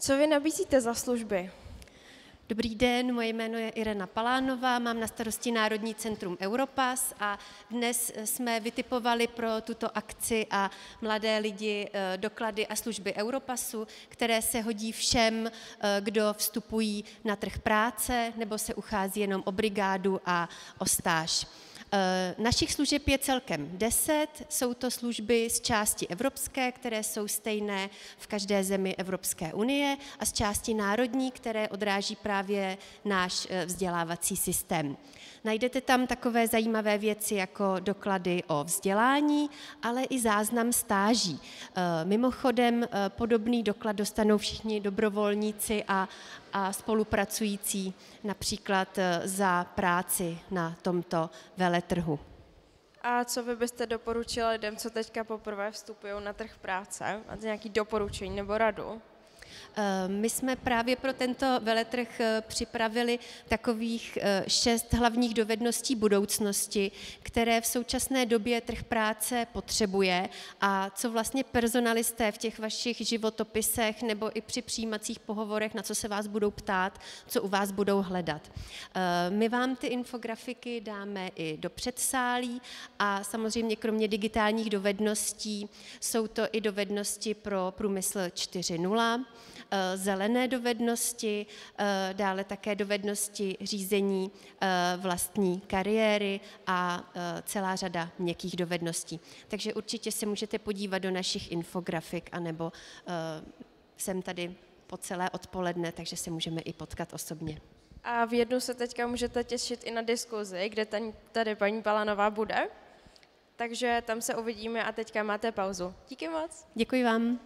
Co vy nabízíte za služby? Dobrý den, moje jméno je Irena Palánová, mám na starosti Národní centrum Europass a dnes jsme vytipovali pro tuto akci a mladé lidi doklady a služby Europassu, které se hodí všem, kdo vstupují na trh práce nebo se uchází jenom o brigádu a o stáž. Našich služeb je celkem 10, jsou to služby z části evropské, které jsou stejné v každé zemi Evropské unie, a z části národní, které odráží právě náš vzdělávací systém. Najdete tam takové zajímavé věci jako doklady o vzdělání, ale i záznam stáží. Mimochodem podobný doklad dostanou všichni dobrovolníci a spolupracující například za práci na tomto veletrhu. A co vy byste doporučila lidem, co teďka poprvé vstupují na trh práce? Máte nějaké doporučení nebo radu? My jsme právě pro tento veletrh připravili takových 6 hlavních dovedností budoucnosti, které v současné době trh práce potřebuje a co vlastně personalisté v těch vašich životopisech nebo i při přijímacích pohovorech, na co se vás budou ptát, co u vás budou hledat. My vám ty infografiky dáme i do předsálí a samozřejmě kromě digitálních dovedností jsou to i dovednosti pro průmysl 4.0, zelené dovednosti, dále také dovednosti řízení vlastní kariéry a celá řada měkkých dovedností. Takže určitě se můžete podívat do našich infografik, anebo jsem tady po celé odpoledne, takže se můžeme i potkat osobně. A v jednu se teďka můžete těšit i na diskuzi, kde tady paní Palánová bude. Takže tam se uvidíme a teďka máte pauzu. Díky moc. Děkuji vám.